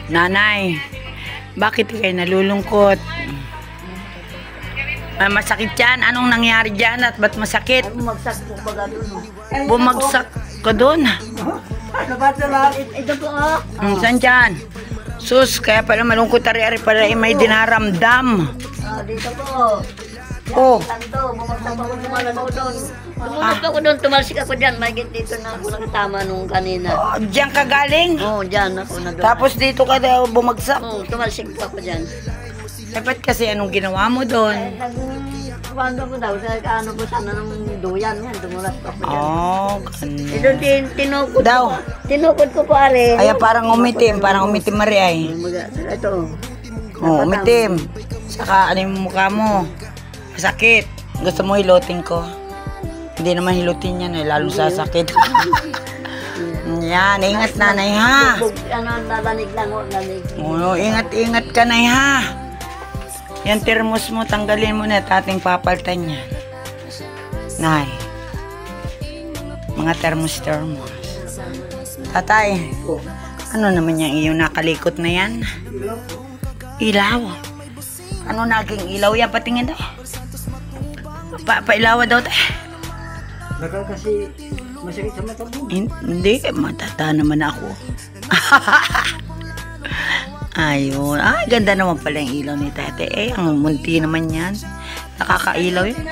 Nanay, bakit kayo nalulungkot? Masakit yan? Anong nangyari dyan at ba't masakit? Bumagsak po baga doon. Bumagsak ka doon? Ito po ah. Saan dyan? Sus, kaya pala malungkot ari-ari pala may dinaramdam. Dito po. Oh. Kanto, bumagsak ako doon. Tumunod ako doon, tumalsik ako dyan. Mahigit dito na ako tama nung kanina. Diyan ka galing? Oo, dyan ako na doon. Tapos dito ka daw bumagsak? Oo, tumalsik ako dyan. Dapat kasi anong ginawa mo doon? Nagkuhan ko daw, ano po sana ng duyan yan, dumulas pa po dyan. Oh, ganun. Ito tinukod Daw. ko po. Tinukod ko po are. Kaya parang umitim Mari ay. Ito. Oh, umitim. Saka ano yung mukha mo? Masakit. Gusto mo hilutin ko? Hindi naman hilutin yan eh, lalo sasakit. Yan, ingat nanay ha. Ano, nalanig lang o, lanig. Oh, ingat ka nay ha. Yan termos mo, tanggalin mo na at ating papaltan yan. Nay. Mga termos. Tatay, ano naman yung iyong nakalikot na yan? Ilaw. Ano naging ilaw yan? Patingin daw. Pailawa daw tayo. Baka kasi masakit sa mata mo. Hindi, matata naman ako. Ayun. Ay, ganda naman pala yung ilaw ni tate. Eh, ang munti naman yan. Nakakailaw yun.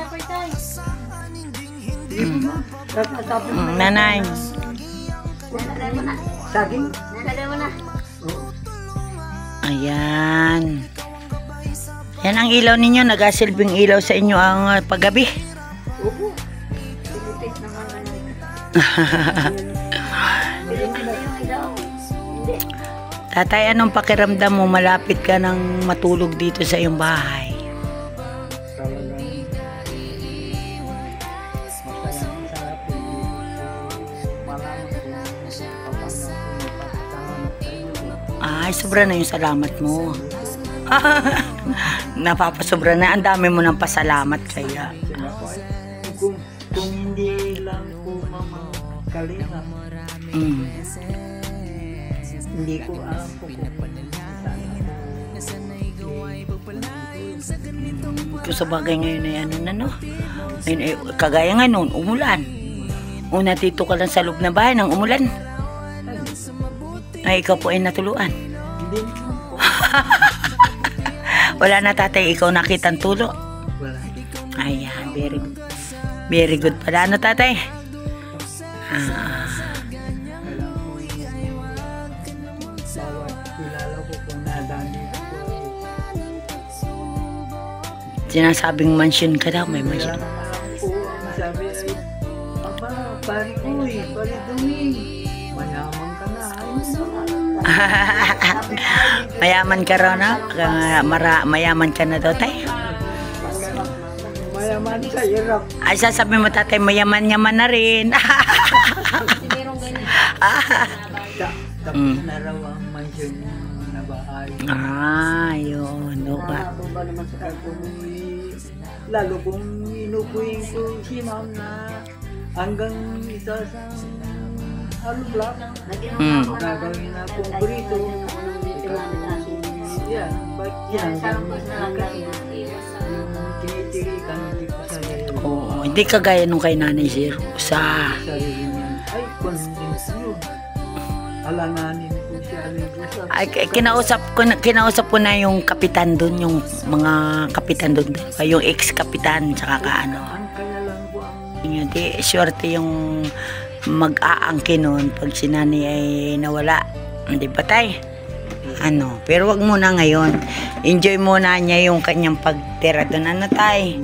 Nanay. Saging? Nalagay mo na. Ayan. Yan ang ilaw ninyo. Nagasilbing ilaw sa inyo ang paggabi. Opo. Tatay, anong pakiramdam mo malapit ka nang matulog dito sa iyong bahay? Ay, sobra na yung salamat mo. Napapasobra na. Ang dami mo ng pasalamat kaya. Kung hindi lang po kalinga. Hindi ko alam po kung sa bagay ngayon ay ano na no. Ngayon ay, kagaya nga noon, umulan. Una dito ka lang sa loob na bahay nang umulan. Ay, ikaw po ay natuluan. Hindi po. Wala na tatay, ikaw nakitang tulo. Wala. Ayan, very good. Very good pala. Ano tatay? Sinasabing mansion ka daw, may mansion. Sabi ay, Papa, pari uy, pari dumi. Mayaman ka na. Mayaman ka raw na? Mayaman ka na daw tayo? Mayaman sa hirap. Ay, sasabi mo tatay, mayaman-yaman na rin. Tapos na raw ang mansion na bahay. Yun. Diba? Lalo kung inupuin ko si ma'am na hanggang isa sa hollow block, gagawin na konkrito. Yan, ba't yan? Tinitirikan hindi ko sa Oo, hindi kagaya nung kay Nanay Zero. Sa sarili niya. Ay, convince yun. Alanganin ko siya. ay, kinausap ko na yung kapitan doon, yung mga kapitan doon, yung ex-kapitan, tsaka kaano. Kaya lang po ang Hindi, swerte yung mag-aangkin nun pag si Nanay ay nawala. Hindi ba tay? Ano, pero wag muna ngayon. Enjoy muna niya yung kanyang pagtira doon. Ano tay?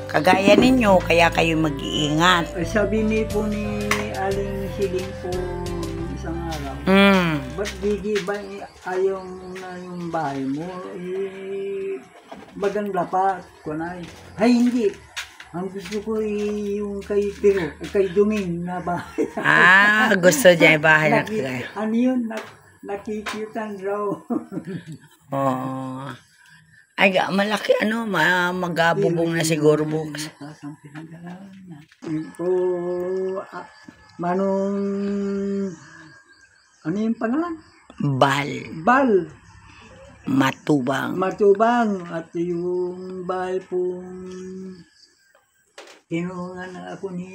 Kagaya ninyo, kaya kayo mag-iingat. sabi ni po ni Aling Siling po isang araw, ba't Gigi ba ayaw na yung bahay mo? Maganda pa, kunay. Ay, hindi. Ang gusto ko yung kay Pero, kay Duming na bahay. Gusto niya yung bahay na kagaya. Ano yun? Nakikitan raw. Oo. Ay, malaki ano, magabubong na siguro bukas. Ang pinag-alaman na. Manong, ano yung pangalan? Bal, Matubang. Matubang, at yung bahay pong tinulungan na ako ni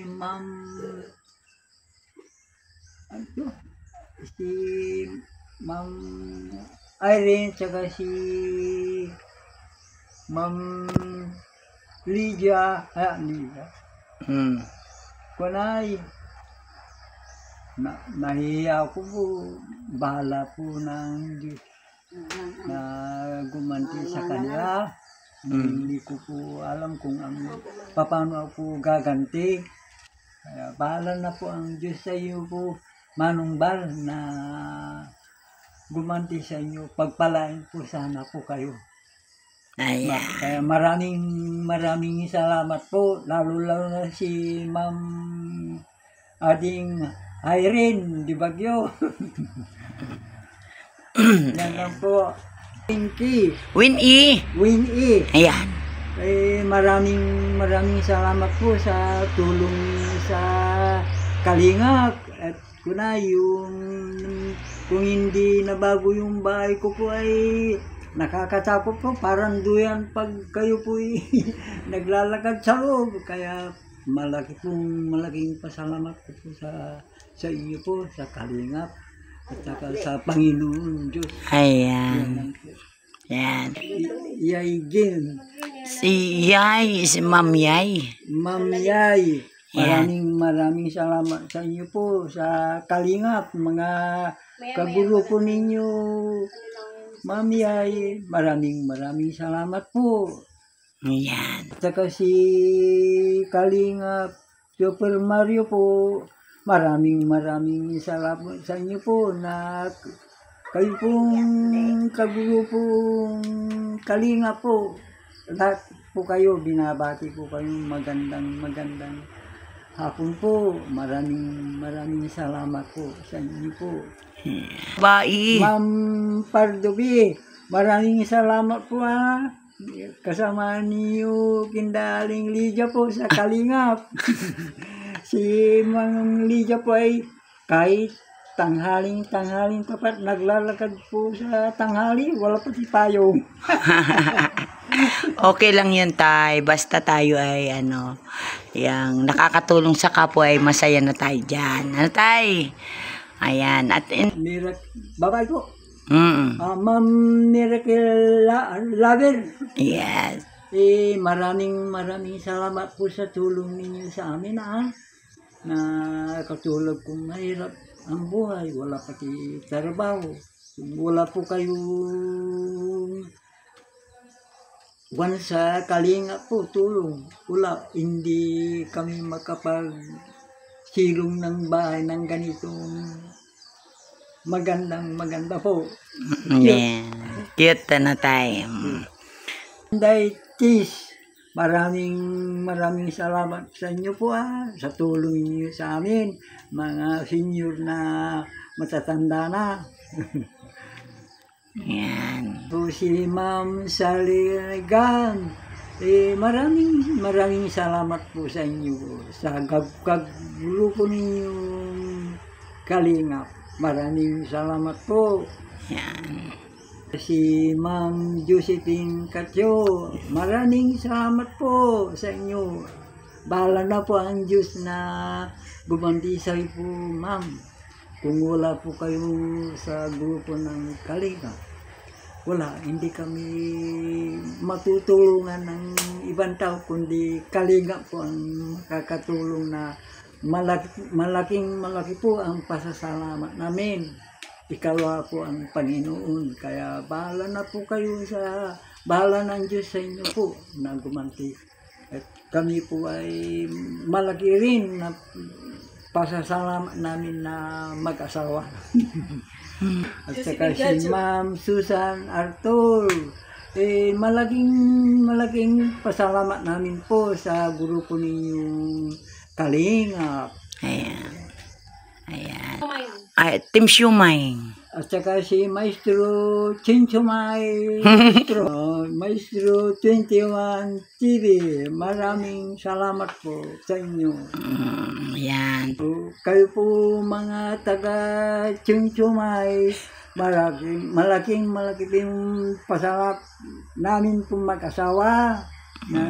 Ma'am, ano, si Ma'am Irene, tsaka si Ma'am Lydia, kunay, nahiya ako po, bahala po ng Diyos na gumanti sa kanila. Hindi ko po alam kung paano ako gaganti. Kaya bahala na po ang Diyos sa iyo po, Manong Bal, na gumanti sa inyo. Pagpalain po sana po kayo. Ayan. Kaya maraming salamat po, lalo na si Ma'am Ading Irene Di Bagyo. Yan lang po. Winnie. Ayan. Maraming salamat po sa tulong sa Kalingap. At kung hindi nabago yung bahay ko po ay nakakatakot po, parang duyan pag kayo po naglalakad sa loob. Kaya malaking pasalamat po sa iyo po, sa Kalingap, at saka sa Panginoon Diyos. Ayan. Yan. Yay Gin. Si Yay, si Ma'am Yay. Ma'am Yay. Maraming salamat sa inyo po, sa Kalingap, mga kagrupo ninyo. Ma'am Yay, maraming salamat po. Ayan. At saka si Kalingap Super Mario po, maraming salamat sa inyo po na kayo pong kagulupong Kalingap po. Lahat po kayo, binabati po kayo, magandang hapon po. Maraming salamat po sa inyo po. Bai. Ma'am Pardobi, maraming salamat po kasama niyo Kindaling Lydia po sa Kalingap. Si Ma'am Lydia po ay kahit tanghaling tapat, naglalakad po sa tanghali, wala pa si payong. Okay lang yun, tay. Basta tayo ay yung nakakatulong sa kapwa ay masaya na tayo dyan. Ano, tay? Ayan. At Babay po. Ma'am Miracle Lover. Yes. Maraming salamat po sa tulong ninyo sa amin na katulad kong mahirap ang buhay, wala pati trabaho. Wala po kayong sa Kalingap po tulong. Wala, hindi kami makapagsilong ng bahay ng ganitong maganda po. Yeah. Cute na tayo. Day Tis, maraming salamat sa inyo po sa tulong niyo sa amin, mga senior na matatanda na. Yan. Po si Ma'am Saligan, maraming salamat po sa inyo sa grupo ninyong Kalingap. Maraming salamat po. Yan. Si Ma'am Josephine Katyo, maraming salamat po sa inyo. Bahala na po ang Diyos na gumanti sa iyo po, ma'am. Kung wala po kayo sa grupo ng Kalingap, hindi kami matutulungan ng ibang tao, kundi Kalingap po ang makakatulong na malaki po ang pasasalamat namin. Ikalawa po ang Panginoon. Kaya bahala na po kayo bahala ng Diyos sa inyo po na gumanti. At kami po ay malaki rin na pasasalamat namin na mag-asawa. At saka si Ma'am Susan Arthur, malaking pasalamat namin po sa grupo ninyong Kalingap. Ayan. Team Shumay. At saka si Maestro Chincho Maestro 21 TV. Maraming salamat po sa inyo. Yan. Kayo po mga taga Chinchumay, malaking pasarap namin pong mag-asawa na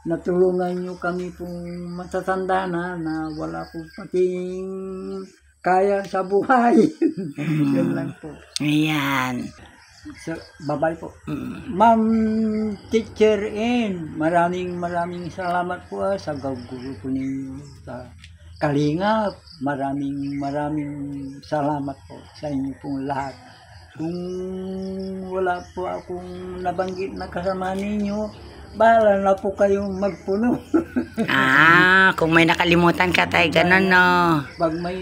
natulungan nyo kami pong matatanda na wala po pating kaya sa buhay. Yun lang po. Ayan. So, bye-bye po. Ma'am Teacher N, maraming salamat po sa gaguro po ninyo sa Kalingap. Maraming salamat po sa inyo pong lahat. Kung wala po akong nabanggit na kasama ninyo, bahala na po kayong magpuno. Kung may nakalimutan ka tayo, ganun, no? Pag may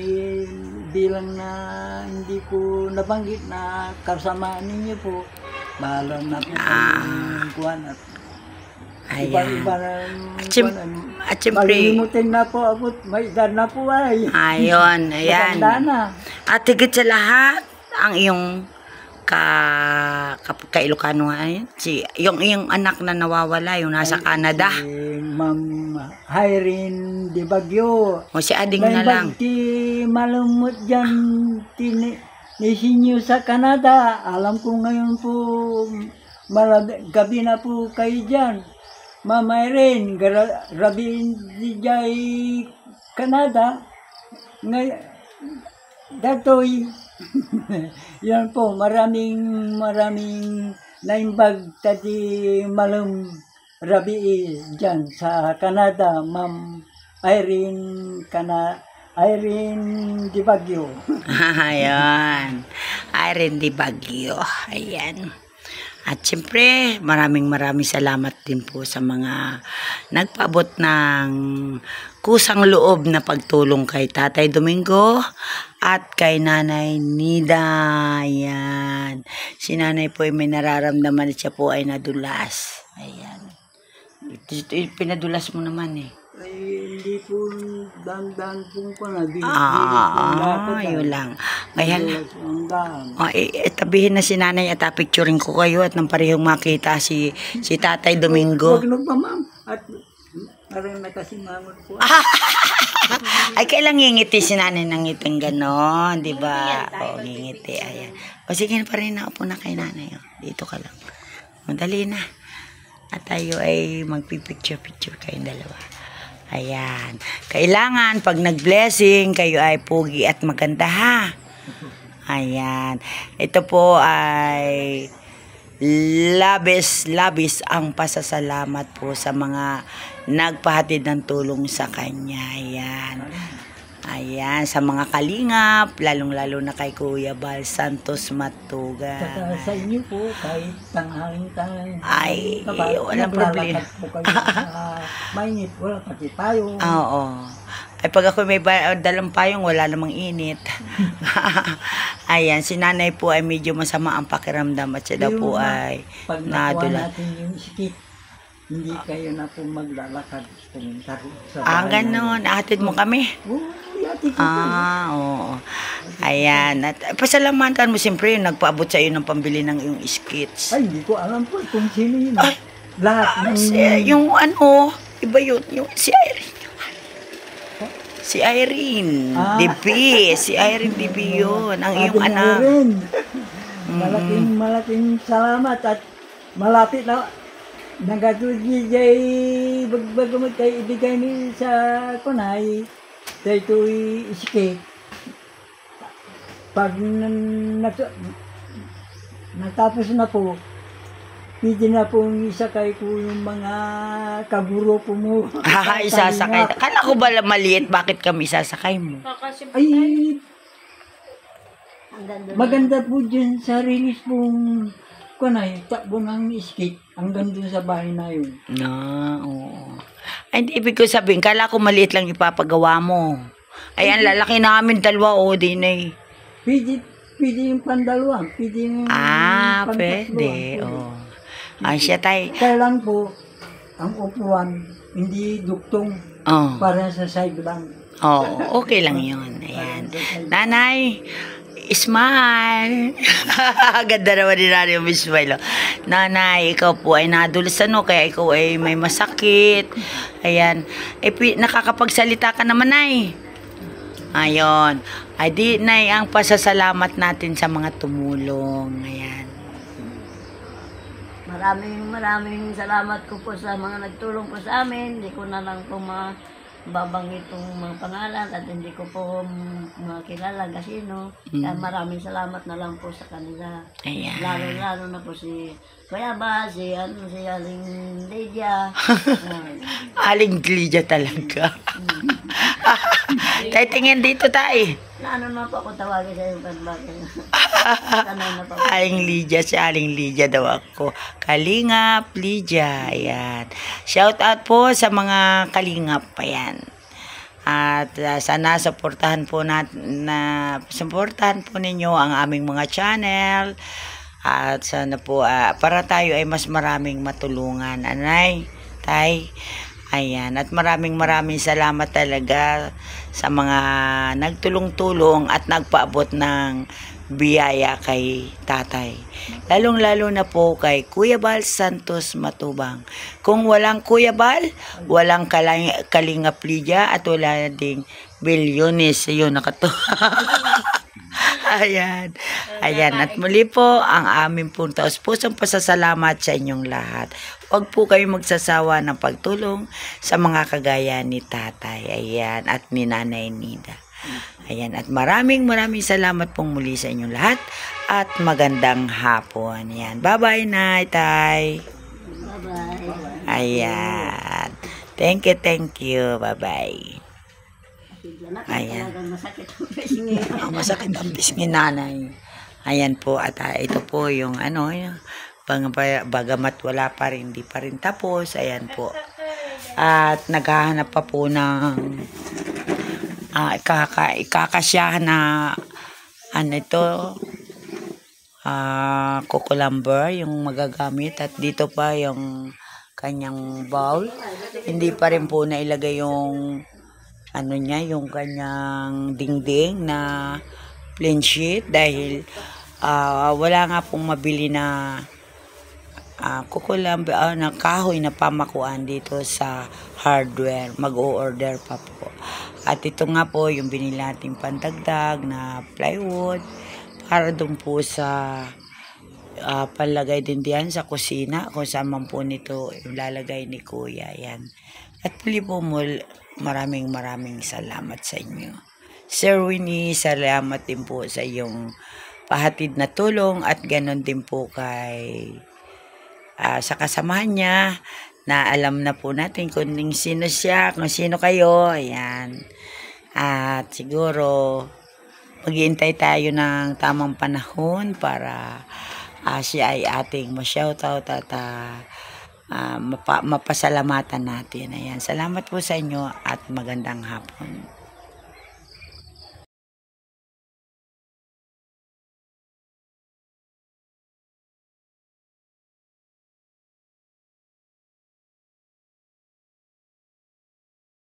bilang na hindi ko nabanggit na kasama ninyo po, bahala na po kayong kuhan at iba-iba at siyempre, malilimutin na po ako, may edad na po ay. Ayan. Matanda na. At higit sa lahat, ang iyong ka-Ilocano ay yung anak na nawawala, yung nasa Canada. Si Ma'am Irene de Bagyo. O si Ading na lang. Ti malumot dyan, nisinyo sa Canada. Alam ko ngayon po, gabi na po kayo dyan. Ma'am Irene, gabi di jay Canada. Datoy. Yan po, maraming naimbag tadi malum rabi dyan sa Canada, Ma'am Irene Di Bagyo. Ayan. Irene Di Bagyo. Ayan. At siyempre, maraming salamat din po sa mga nagpaabot ng kusang loob na pagtulong kay Tatay Domingo at kay Nanay Nida. Ayan. Si Nanay po ay may nararamdaman at siya po ay nadulas. Ayan. Pinadulas mo naman eh. Ay, hindi po dandan pong pa na. Yun lang. Kaya tabihin na si Nanay at picturing ko kayo at nang parehong makita si Tatay Domingo. Wag pa, ma'am. At parang nakasimangot po. Ay, kailang ngingiti si Nanay ng ngiting ganon, di ba? O, ngingiti. Ayan. O, sige na pa rin, naupo na kay Nanay. O, dito ka lang. Madali na. At tayo ay magpipicture-picture kayong dalawa. Ayan. Kailangan, pag nag-blessing, kayo ay pugi at maganda, ha? Ayan. Ito po ay labis ang pasasalamat po sa mga nagpahatid ng tulong sa kanya. Ayan. Ayan, sa mga kalingap, lalong-lalo na kay Kuya Bal Santos Matugan. Saka sa inyo po, kahit tanghaling ay, walang problema. Po kayo mainit, wala pati tayo. Oo. Ay, pag ako may dalang payong, wala namang init. Ayan, si Nanay po ay medyo masama ang pakiramdam at siya daw po ay pag nakuha natin yung sikit, hindi kayo na po maglalakad. Ganon. Atid mo kami? Oo. Ayan. At pasalamatan mo siyempre yung nagpaabot sa iyo ng pambili ng iyong skits. Ay, hindi ko alam po kung sino yun. Lahat. Yung iba yun. Yung si Irene. Si Irene. Si Irene DB yun. Ang iyong anak. Malaking salamat at malapit na nagatujijay bagbagamot kay ibigay ni sa kunay daytoy isikik pag natapos na po pwede na pong isakay ko yung mga kaguro po mo. Isasakay. Kala ko ba maliit, bakit kami isasakay mo? Ay, maganda po dyan sa release pong kunay, takbo ng skate hanggang dun sa bahay na yun. Oo. Ay, hindi ibig ko sabihin, kala ko maliit lang ipapagawa mo. Ay, ang lalaki namin, dalawa din eh. Pwede yung pandalwa. Pwede yung pwede. Ay, siya tay. Kailan po, ang upuan, hindi duktong para sa side lang. Okay lang yun. Ayan. Nanay, Smile! Ganda naman ni Nanay yung smile. Oh. Nanay, ikaw po ay nadulas kaya ikaw ay may masakit. Ayan. Nakakapagsalita ka naman, Nay. Ayon. Ay di, Nay, ang pasasalamat natin sa mga tumulong. Ayan. Maraming salamat ko po sa mga nagtulong po sa amin. Hindi ko na lang po mababanggit itong mga pangalan at hindi ko po makilala kasi Kaya maraming salamat na lang po sa kanila. Ayan. Lalo na po si Kuya Ba, si Aling Lydia. Aling Lydia talaga. Tay, tingin dito, Tay. Ano na po ako tawagin sa yung panbagay. Aling Lydia, si Aling Lydia daw ako. Kalingap, Lydia. Ayan. Shout out po sa mga kalingap. Ayan. At sana supportahan po supportahan po ninyo ang aming mga channel. At sana po para tayo ay mas maraming matulungan. Anay, Tay. Ayan, at maraming salamat talaga sa mga nagtulong-tulong at nagpaabot ng biyaya kay tatay. Lalong-lalo na po kay Kuya Bal Santos Matubang. Kung walang Kuya Bal, walang Kalingap Lydia at wala ding Bilyones. Yun, nakatuwa. Ayan. Ayan. At muli po, ang aming pong taos-pusong pasasalamat sa inyong lahat. Huwag po kayo magsasawa ng pagtulong sa mga kagaya ni tatay. Ayan. At ni Nanay Nida. Ayan. At maraming salamat pong muli sa inyong lahat. At magandang hapon. Ayan. Bye-bye, Nay, Tay. Bye-bye. Ayan. Thank you. Bye-bye. Ayan. Masakit ang pisngi. Masakit ang pisngi, Nanay. Ayan po, at ito po yung bagamat wala pa rin, hindi pa rin tapos. Ayan po. At naghahanap pa po ng ikakasyahan na cucumber yung magagamit. At dito pa yung kanyang bowl. Hindi pa rin po nailagay yung yung kanyang dingding na plain sheet dahil wala nga pong mabili na kukulambe na kahoy na pamakuan dito sa hardware. Mag-o-order pa po. At ito nga po yung binili nating pandagdag na plywood para dun po sa palagay din diyan sa kusina kung saan man po nito ilalagay ni Kuya. Yan. At puli po maraming salamat sa inyo. Sir Winnie, salamat din po sa iyong pahatid na tulong at ganon din po kay sa kasamahan niya na alam na po natin kung sino siya, kung sino kayo. Ayan. At siguro maghihintay tayo ng tamang panahon para siya ay ating ma-shoutout at mapasalamatan natin. Ayan. Salamat po sa inyo at magandang hapon.